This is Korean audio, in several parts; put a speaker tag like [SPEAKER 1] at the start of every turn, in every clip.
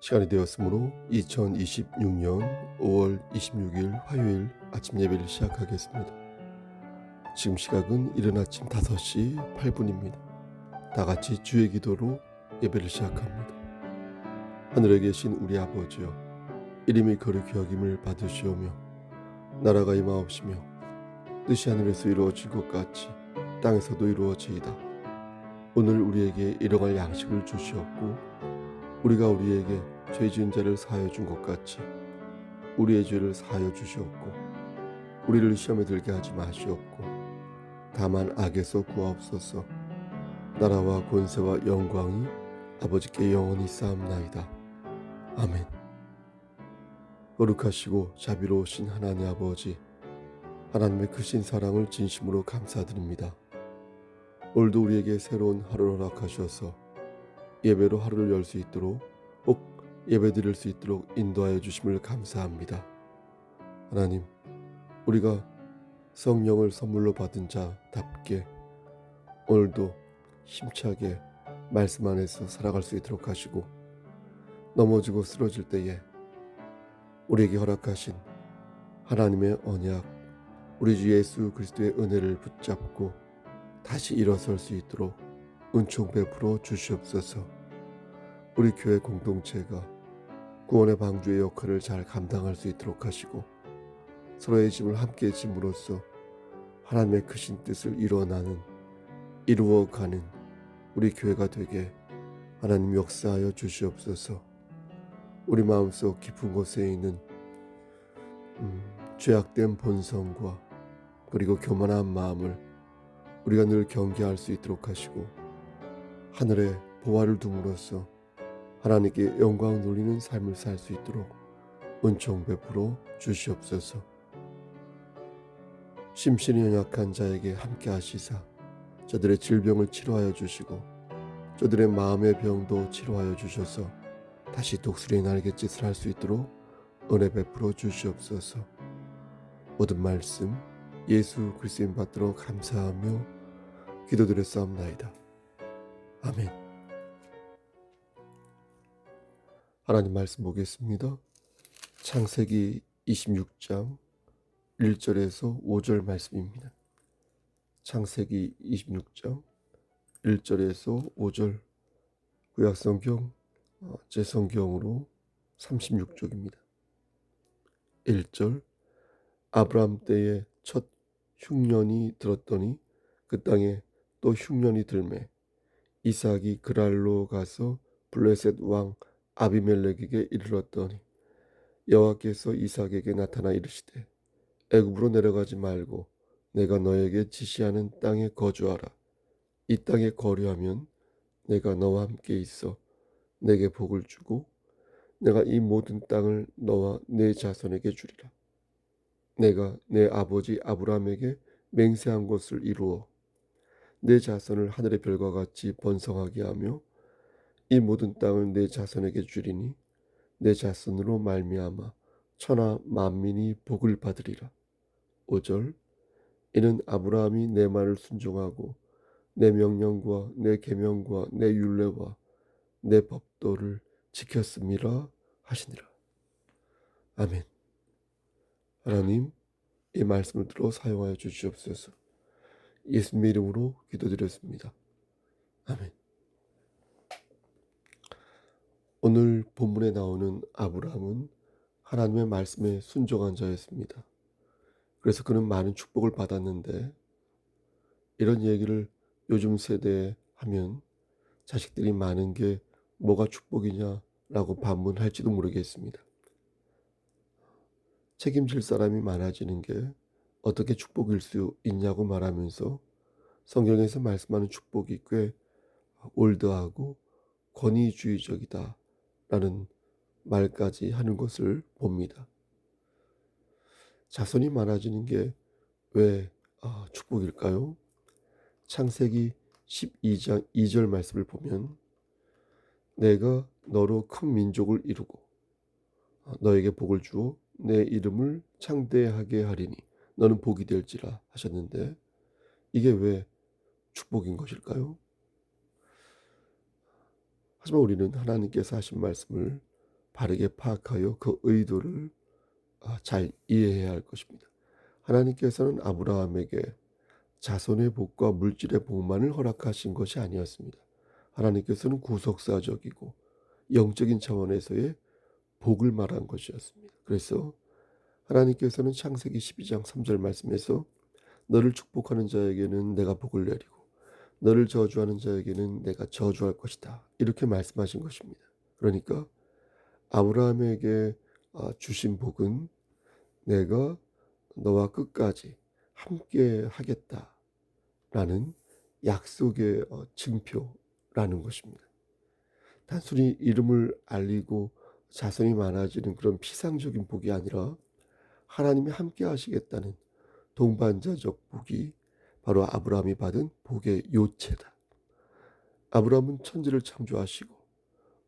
[SPEAKER 1] 시간이 되었으므로 2026년 5월 26일 화요일 아침 예배를 시작하겠습니다. 지금 시각은 이른 아침 5시 8분입니다. 다 같이 주의 기도로 예배를 시작합니다. 하늘에 계신 우리 아버지여, 이름이 거룩히 여김을 받으시오며 나라가 임하옵시며 뜻이 하늘에서 이루어질 것 같이 땅에서도 이루어지이다. 오늘 우리에게 일용할 양식을 주시옵고 우리가 우리에게 죄 지은 자를 사하여 준 것 같이 우리의 죄를 사하여 주시옵고 우리를 시험에 들게 하지 마시옵고 다만 악에서 구하옵소서. 나라와 권세와 영광이 아버지께 영원히 쌓옵나이다. 아멘. 거룩하시고 자비로우신 하나님 아버지, 하나님의 크신 사랑을 진심으로 감사드립니다. 오늘도 우리에게 새로운 하루를 허락하셔서 예배로 하루를 열 수 있도록, 꼭 예배드릴 수 있도록 인도하여 주심을 감사합니다. 하나님, 우리가 성령을 선물로 받은 자답게 오늘도 힘차게 말씀 안에서 살아갈 수 있도록 하시고, 넘어지고 쓰러질 때에 우리에게 허락하신 하나님의 언약, 우리 주 예수 그리스도의 은혜를 붙잡고 다시 일어설 수 있도록 은총 베풀어 주시옵소서. 우리 교회 공동체가 구원의 방주의 역할을 잘 감당할 수 있도록 하시고, 서로의 짐을 함께 짐으로써 하나님의 크신 뜻을 이루어가는 우리 교회가 되게 하나님 역사하여 주시옵소서. 우리 마음속 깊은 곳에 있는 죄악된 본성과 그리고 교만한 마음을 우리가 늘 경계할 수 있도록 하시고, 하늘에 보화를 둠으로써 하나님께 영광 돌리는 삶을 살 수 있도록 은총 베풀어 주시옵소서. 심신이 연약한 자에게 함께 하시사 저들의 질병을 치료하여 주시고 저들의 마음의 병도 치료하여 주셔서 다시 독수리의 날갯짓을 할 수 있도록 은혜 베풀어 주시옵소서. 모든 말씀 예수 그리스도인 받들어 감사하며 기도드렸사옵나이다. 아멘. 하나님 말씀 보겠습니다. 창세기 26장 1절에서 5절 말씀입니다. 창세기 26장 1절에서 5절, 구약성경 제 성경으로 36쪽입니다. 1절, 아브람 때에 첫 흉년이 들었더니 그 땅에 또 흉년이 들매 이삭이 그랄로 가서 블레셋 왕 아비멜렉에게 이르렀더니 여호와께서 이삭에게 나타나 이르시되 애굽으로 내려가지 말고 내가 너에게 지시하는 땅에 거주하라. 이 땅에 거류하면 내가 너와 함께 있어 내게 복을 주고 내가 이 모든 땅을 너와 내 자손에게 주리라. 내가 내 아버지 아브라함에게 맹세한 것을 이루어 내 자손을 하늘의 별과 같이 번성하게 하며 이 모든 땅을 내 자손에게 주리니 내 자손으로 말미암아 천하 만민이 복을 받으리라. 5절, 이는 아브라함이 내 말을 순종하고 내 명령과 내 계명과 내 율례와 내 법도를 지켰음이라 하시니라. 아멘. 하나님, 이 말씀을 들어 사용하여 주시옵소서. 예수님의 이름으로 기도드렸습니다. 아멘. 오늘 본문에 나오는 아브라함은 하나님의 말씀에 순종한 자였습니다. 그래서 그는 많은 축복을 받았는데, 이런 얘기를 요즘 세대에 하면 자식들이 많은 게 뭐가 축복이냐라고 반문할지도 모르겠습니다. 책임질 사람이 많아지는 게 어떻게 축복일 수 있냐고 말하면서 성경에서 말씀하는 축복이 꽤 올드하고 권위주의적이다 라는 말까지 하는 것을 봅니다. 자손이 많아지는 게 왜 축복일까요? 창세기 12장 2절 말씀을 보면 내가 너로 큰 민족을 이루고 너에게 복을 주어 내 이름을 창대하게 하리니 너는 복이 될지라 하셨는데, 이게 왜 축복인 것일까요? 하지만 우리는 하나님께서 하신 말씀을 바르게 파악하여 그 의도를 잘 이해해야 할 것입니다. 하나님께서는 아브라함에게 자손의 복과 물질의 복만을 허락하신 것이 아니었습니다. 하나님께서는 구속사적이고 영적인 차원에서의 복을 말한 것이었습니다. 그래서 하나님께서는 창세기 12장 3절 말씀에서 너를 축복하는 자에게는 내가 복을 내리고 너를 저주하는 자에게는 내가 저주할 것이다. 이렇게 말씀하신 것입니다. 그러니까 아브라함에게 주신 복은 내가 너와 끝까지 함께 하겠다라는 약속의 증표라는 것입니다. 단순히 이름을 알리고 자손이 많아지는 그런 피상적인 복이 아니라 하나님이 함께 하시겠다는 동반자적 복이 바로 아브라함이 받은 복의 요체다. 아브라함은 천지를 창조하시고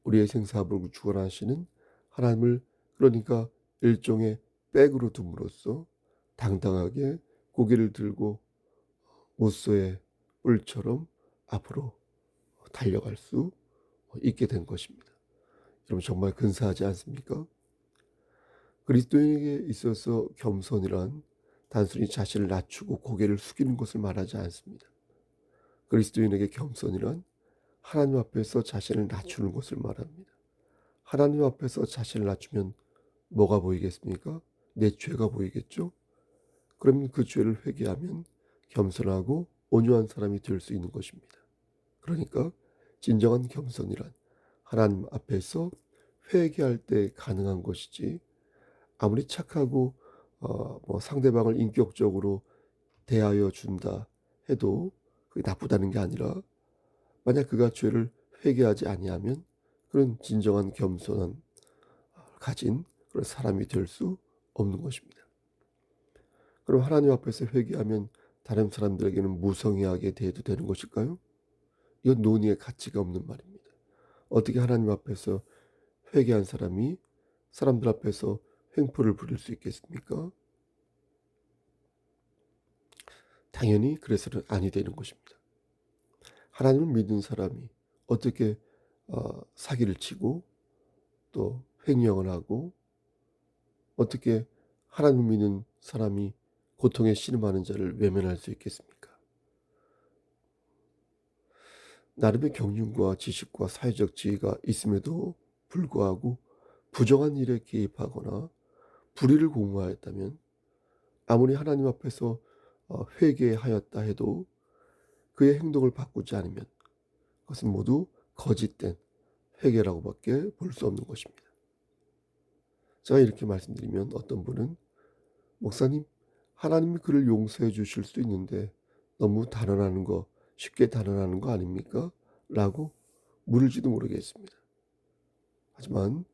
[SPEAKER 1] 우리의 생사복을 주관하시는 하나님을, 그러니까 일종의 백으로 둠으로써 당당하게 고개를 들고 모소의 뿔처럼 앞으로 달려갈 수 있게 된 것입니다. 여러분 정말 근사하지 않습니까? 그리스도인에게 있어서 겸손이란 단순히 자신을 낮추고 고개를 숙이는 것을 말하지 않습니다. 그리스도인에게 겸손이란 하나님 앞에서 자신을 낮추는 것을 말합니다. 하나님 앞에서 자신을 낮추면 뭐가 보이겠습니까? 내 죄가 보이겠죠? 그러면 그 죄를 회개하면 겸손하고 온유한 사람이 될 수 있는 것입니다. 그러니까 진정한 겸손이란 하나님 앞에서 회개할 때 가능한 것이지, 아무리 착하고 상대방을 인격적으로 대하여 준다 해도 그게 나쁘다는 게 아니라, 만약 그가 죄를 회개하지 아니하면 그런 진정한 겸손한 가진 그런 사람이 될 수 없는 것입니다. 그럼 하나님 앞에서 회개하면 다른 사람들에게는 무성의하게 대해도 되는 것일까요? 이건 논의의 가치가 없는 말입니다. 어떻게 하나님 앞에서 회개한 사람이 사람들 앞에서 횡포를 부릴 수 있겠습니까? 당연히 그래서는 아니 되는 것입니다. 하나님을 믿는 사람이 어떻게 사기를 치고 또 횡령을 하고, 어떻게 하나님을 믿는 사람이 고통에 신음하는 자를 외면할 수 있겠습니까? 나름의 경륜과 지식과 사회적 지위가 있음에도 불구하고 부정한 일에 개입하거나 불의를 공모하였다면, 아무리 하나님 앞에서 회개하였다 해도 그의 행동을 바꾸지 않으면 그것은 모두 거짓된 회개라고밖에 볼 수 없는 것입니다. 제가 이렇게 말씀드리면 어떤 분은 목사님, 하나님이 그를 용서해 주실 수 있는데 너무 쉽게 단언하는 거 아닙니까? 라고 물을지도 모르겠습니다. 하지만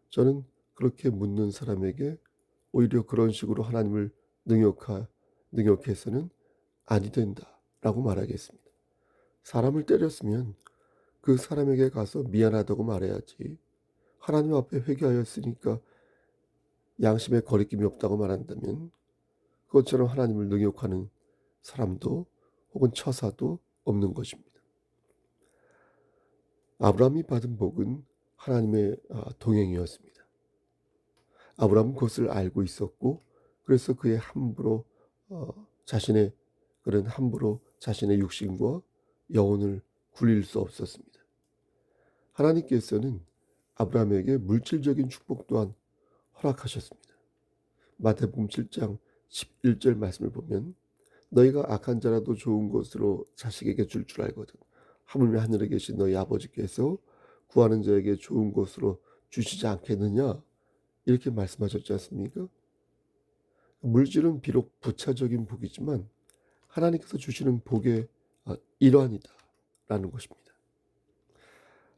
[SPEAKER 1] 저는 그렇게 묻는 사람에게 오히려 그런 식으로 하나님을 능욕해서는 아니 된다라고 말하겠습니다. 사람을 때렸으면 그 사람에게 가서 미안하다고 말해야지, 하나님 앞에 회개하였으니까 양심에 거리낌이 없다고 말한다면 그것처럼 하나님을 능욕하는 사람도 혹은 처사도 없는 것입니다. 아브라함이 받은 복은 하나님의 동행이었습니다. 아브라함은 그것을 알고 있었고, 그래서 그의 함부로 자신의 육신과 영혼을 굴릴 수 없었습니다. 하나님께서는 아브라함에게 물질적인 축복 또한 허락하셨습니다. 마태복음 7장 11절 말씀을 보면 너희가 악한 자라도 좋은 것으로 자식에게 줄 알거든 하물며 하늘에 계신 너희 아버지께서 구하는 자에게 좋은 것으로 주시지 않겠느냐, 이렇게 말씀하셨지 않습니까? 물질은 비록 부차적인 복이지만 하나님께서 주시는 복의 일환이다라는 것입니다.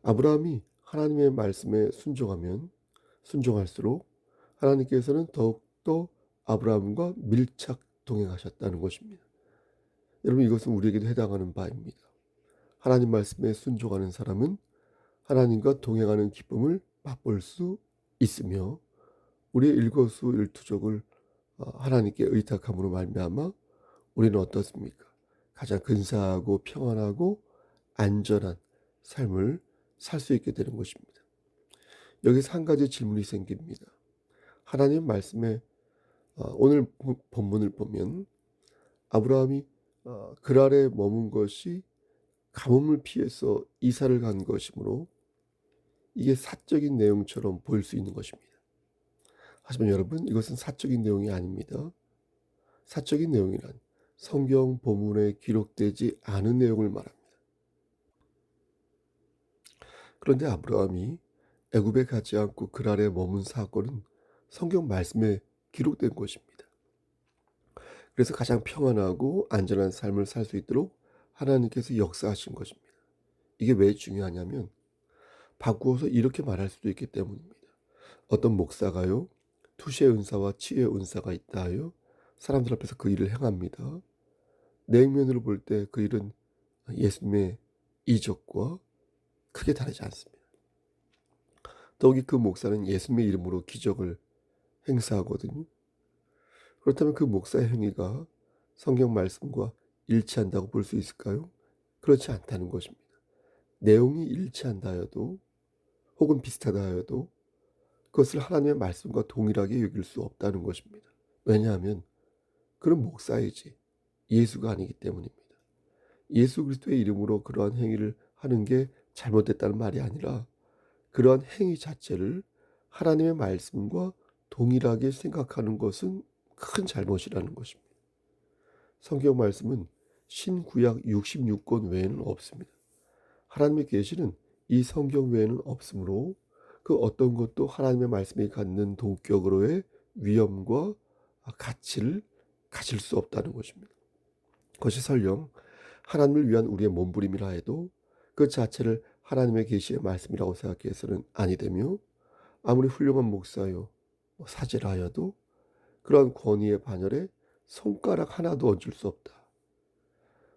[SPEAKER 1] 아브라함이 하나님의 말씀에 순종할수록 하나님께서는 더욱더 아브라함과 밀착 동행하셨다는 것입니다. 여러분, 이것은 우리에게도 해당하는 바입니다. 하나님 말씀에 순종하는 사람은 하나님과 동행하는 기쁨을 맛볼 수 있으며, 우리의 일거수일투족을 하나님께 의탁함으로 말미암아 우리는 어떻습니까? 가장 근사하고 평안하고 안전한 삶을 살 수 있게 되는 것입니다. 여기서 한 가지 질문이 생깁니다. 하나님 말씀에 오늘 본문을 보면 아브라함이 글 아래 머문 것이 가뭄을 피해서 이사를 간 것이므로 이게 사적인 내용처럼 보일 수 있는 것입니다. 하지만 여러분, 이것은 사적인 내용이 아닙니다. 사적인 내용이란 성경 본문에 기록되지 않은 내용을 말합니다. 그런데 아브라함이 애굽에 가지 않고 글 아래 머문 사건은 성경 말씀에 기록된 것입니다. 그래서 가장 평안하고 안전한 삶을 살 수 있도록 하나님께서 역사하신 것입니다. 이게 왜 중요하냐면 바꾸어서 이렇게 말할 수도 있기 때문입니다. 어떤 목사가요, 투시의 은사와 치유의 은사가 있다 하여 사람들 앞에서 그 일을 행합니다. 내면으로 볼 때 그 일은 예수님의 이적과 크게 다르지 않습니다. 더욱이 그 목사는 예수님의 이름으로 기적을 행사하거든요. 그렇다면 그 목사의 행위가 성경 말씀과 일치한다고 볼 수 있을까요? 그렇지 않다는 것입니다. 내용이 일치한다 하여도 혹은 비슷하다 하여도 그것을 하나님의 말씀과 동일하게 여길 수 없다는 것입니다. 왜냐하면 그는 목사이지 예수가 아니기 때문입니다. 예수 그리스도의 이름으로 그러한 행위를 하는 게 잘못됐다는 말이 아니라 그러한 행위 자체를 하나님의 말씀과 동일하게 생각하는 것은 큰 잘못이라는 것입니다. 성경 말씀은 신구약 66권 외에는 없습니다. 하나님의 계시는 이 성경 외에는 없으므로 그 어떤 것도 하나님의 말씀이 갖는 동격으로의 위엄과 가치를 가질 수 없다는 것입니다. 그것이 설령 하나님을 위한 우리의 몸부림이라 해도 그 자체를 하나님의 계시의 말씀이라고 생각해서는 아니 되며 아무리 훌륭한 목사요 사제라 하여도 그러한 권위의 반열에 손가락 하나도 얹을 수 없다.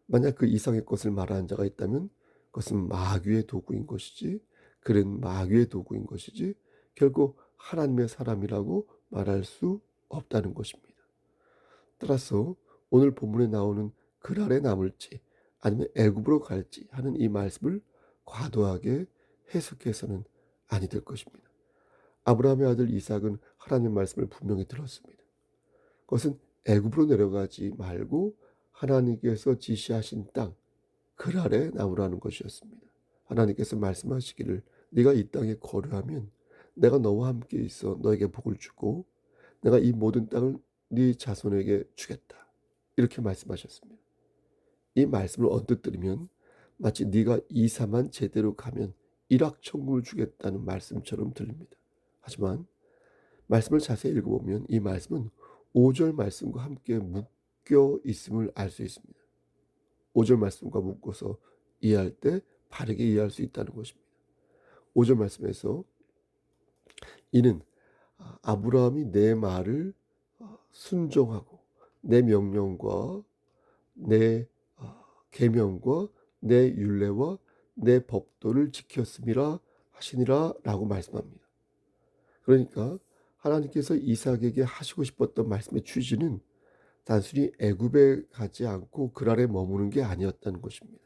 [SPEAKER 1] 만약 그 이상의 것을 말하는 자가 있다면 그것은 마귀의 도구인 것이지 그는 마귀의 도구인 것이지 결국 하나님의 사람이라고 말할 수 없다는 것입니다. 따라서 오늘 본문에 나오는 글 아래 남을지 아니면 애굽으로 갈지 하는 이 말씀을 과도하게 해석해서는 아니 될 것입니다. 아브라함의 아들 이삭은 하나님의 말씀을 분명히 들었습니다. 그것은 애굽으로 내려가지 말고 하나님께서 지시하신 땅, 글 아래 남으라는 것이었습니다. 하나님께서 말씀하시기를 네가 이 땅에 거류하면 내가 너와 함께 있어 너에게 복을 주고 내가 이 모든 땅을 네 자손에게 주겠다. 이렇게 말씀하셨습니다. 이 말씀을 언뜻 들으면 마치 네가 이사만 제대로 가면 일확천금을 주겠다는 말씀처럼 들립니다. 하지만 말씀을 자세히 읽어보면 이 말씀은 5절 말씀과 함께 묶여 있음을 알 수 있습니다. 5절 말씀과 묶어서 이해할 때 바르게 이해할 수 있다는 것입니다. 5절 말씀에서 이는 아브라함이 내 말을 순종하고 내 명령과 내 계명과 내 율례와 내 법도를 지켰음이라 하시니라 라고 말씀합니다. 그러니까 하나님께서 이삭에게 하시고 싶었던 말씀의 취지는 단순히 애굽에 가지 않고 글 아래 머무는 게 아니었다는 것입니다.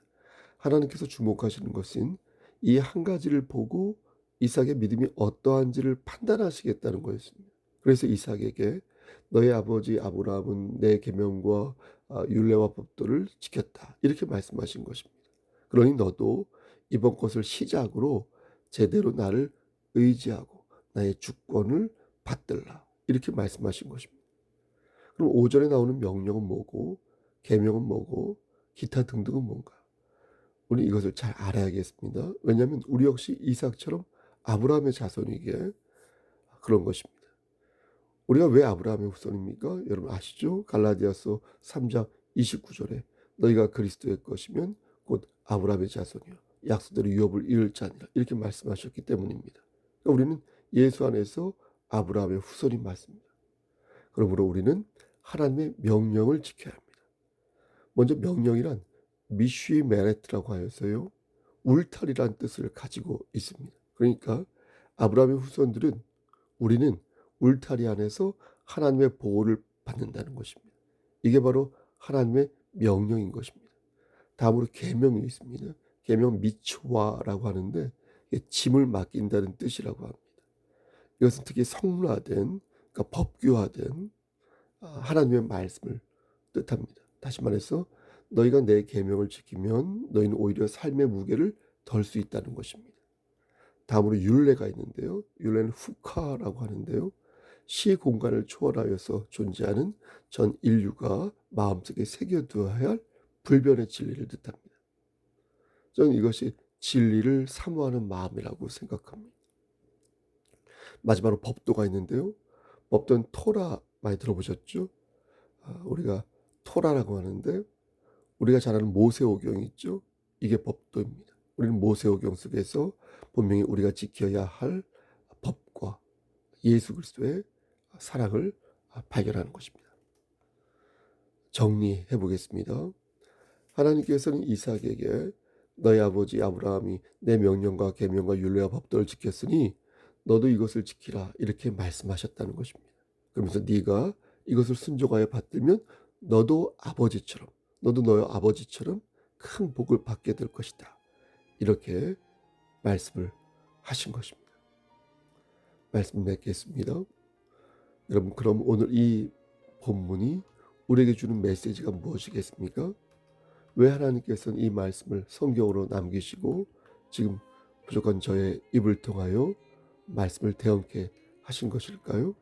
[SPEAKER 1] 하나님께서 주목하시는 것은 이 한 가지를 보고 이삭의 믿음이 어떠한지를 판단하시겠다는 거였습니다. 그래서 이삭에게 너의 아버지 아브라함은 내 계명과 율례와 법도를 지켰다. 이렇게 말씀하신 것입니다. 그러니 너도 이번 것을 시작으로 제대로 나를 의지하고 나의 주권을 받들라. 이렇게 말씀하신 것입니다. 그럼 5절에 나오는 명령은 뭐고 계명은 뭐고 기타 등등은 뭔가? 우리 이것을 잘 알아야겠습니다. 왜냐하면 우리 역시 이삭처럼 아브라함의 자손이기에 그런 것입니다. 우리가 왜 아브라함의 후손입니까? 여러분 아시죠? 갈라디아서 3장 29절에 너희가 그리스도의 것이면 곧 아브라함의 자손이요 약속대로 유업을 이을 자니라 이렇게 말씀하셨기 때문입니다. 그러니까 우리는 예수 안에서 아브라함의 후손이 맞습니다. 그러므로 우리는 하나님의 명령을 지켜야 합니다. 먼저 명령이란 미쉬 메레트라고 하여서요 울타리란 뜻을 가지고 있습니다. 그러니까 아브라함의 후손들은 우리는 울타리 안에서 하나님의 보호를 받는다는 것입니다. 이게 바로 하나님의 명령인 것입니다. 다음으로 계명이 있습니다. 계명 미츠와라고 하는데 짐을 맡긴다는 뜻이라고 합니다. 이것은 특히 성문화된, 그러니까 법규화된 하나님의 말씀을 뜻합니다. 다시 말해서 너희가 내 계명을 지키면 너희는 오히려 삶의 무게를 덜 수 있다는 것입니다. 다음으로 율례가 있는데요. 율례는 후카라고 하는데요. 시 공간을 초월하여서 존재하는 전 인류가 마음속에 새겨두어야 할 불변의 진리를 뜻합니다. 저는 이것이 진리를 사모하는 마음이라고 생각합니다. 마지막으로 법도가 있는데요. 법도는 토라 많이 들어보셨죠? 우리가 토라라고 하는데 우리가 잘 아는 모세오경이 있죠. 이게 법도입니다. 우리는 모세오경 속에서 분명히 우리가 지켜야 할 법과 예수 그리스도의 사랑을 발견하는 것입니다. 정리해 보겠습니다. 하나님께서는 이삭에게 너희 아버지 아브라함이 내 명령과 계명과 율례와 법도를 지켰으니 너도 이것을 지키라 이렇게 말씀하셨다는 것입니다. 그러면서 네가 이것을 순종하여 받들면 너도 너의 아버지처럼 큰 복을 받게 될 것이다. 이렇게 말씀을 하신 것입니다. 말씀 맺겠습니다. 여러분, 그럼 오늘 이 본문이 우리에게 주는 메시지가 무엇이겠습니까? 왜 하나님께서는 이 말씀을 성경으로 남기시고 지금 부족한 저의 입을 통하여 말씀을 대언케 하신 것일까요?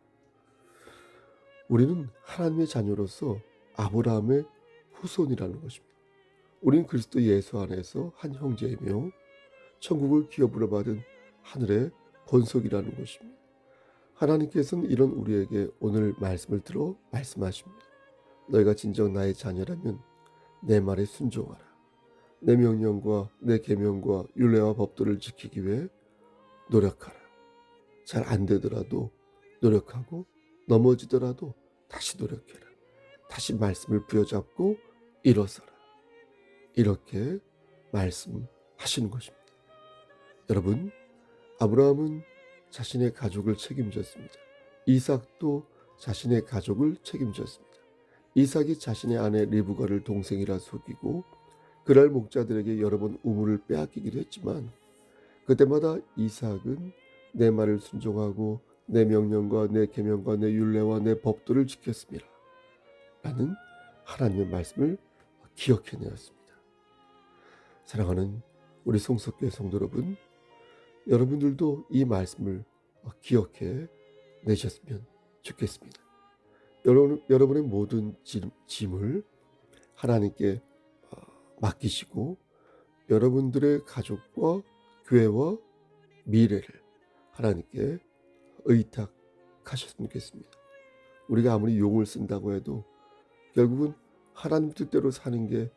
[SPEAKER 1] 우리는 하나님의 자녀로서 아브라함의 후손이라는 것입니다. 우리는 그리스도 예수 안에서 한 형제이며 천국을 기업으로 받은 하늘의 본속이라는 것입니다. 하나님께서는 이런 우리에게 오늘 말씀을 들어 말씀하십니다. 너희가 진정 나의 자녀라면 내 말에 순종하라. 내 명령과 내 계명과 율례와 법도를 지키기 위해 노력하라. 잘 안 되더라도 노력하고 넘어지더라도 다시 노력해라. 다시 말씀을 부여잡고 일어서라. 이렇게 말씀하시는 것입니다. 여러분, 아브라함은 자신의 가족을 책임졌습니다. 이삭도 자신의 가족을 책임졌습니다. 이삭이 자신의 아내 리브가를 동생이라 속이고 그랄 목자들에게 여러 번 우물을 빼앗기기도 했지만 그때마다 이삭은 내 말을 순종하고 내 명령과 내 계명과 내 율례와 내 법도를 지켰습니다. 라는 하나님의 말씀을 기억해내었습니다. 사랑하는 우리 송석교회 성도 여러분, 여러분들도 이 말씀을 기억해 내셨으면 좋겠습니다. 여러분의 모든 짐을 하나님께 맡기시고 여러분들의 가족과 교회와 미래를 하나님께 의탁하셨으면 좋겠습니다. 우리가 아무리 용을 쓴다고 해도 결국은 하나님 뜻대로 사는 게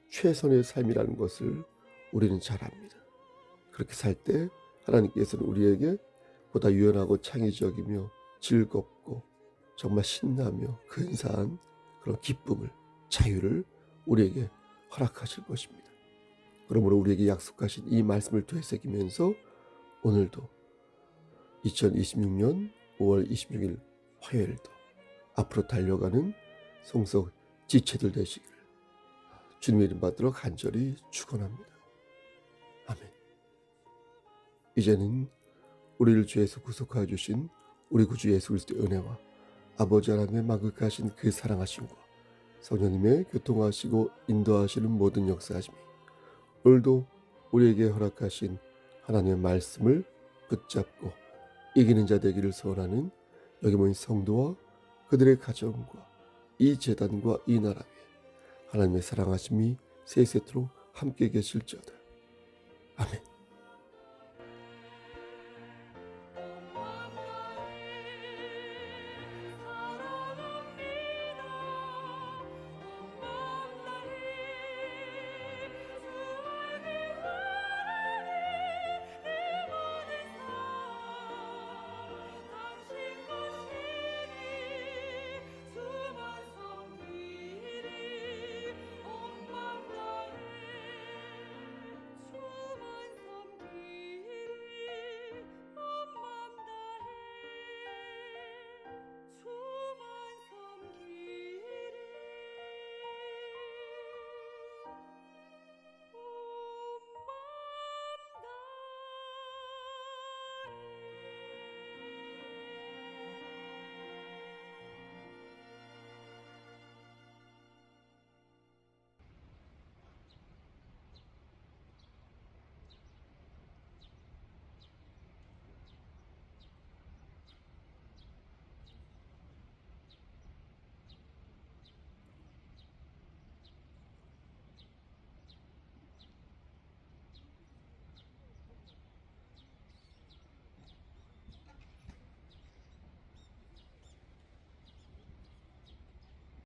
[SPEAKER 1] 최선의 삶이라는 것을 우리는 잘 압니다. 그렇게 살 때 하나님께서는 우리에게 보다 유연하고 창의적이며 즐겁고 정말 신나며 근사한 그런 기쁨을, 자유를 우리에게 허락하실 것입니다. 그러므로 우리에게 약속하신 이 말씀을 되새기면서 오늘도 2026년 5월 26일 화요일도 앞으로 달려가는 송석 지체들 되시기를 주님의 이름 받들어 간절히 축원합니다. 아멘. 이제는 우리를 죄에서 구속하여 주신 우리 구주 예수 그리스도의 은혜와 아버지 하나님의 만극하신 그 사랑하심과 성령님의 교통하시고 인도하시는 모든 역사하심이 오늘도 우리에게 허락하신 하나님의 말씀을 붙잡고 이기는 자 되기를 소원하는 여기 모인 성도와 그들의 가정과 이 제단과 이 나라 위에 하나님의 사랑하심이 세세토록 함께 계실지어다. 아멘.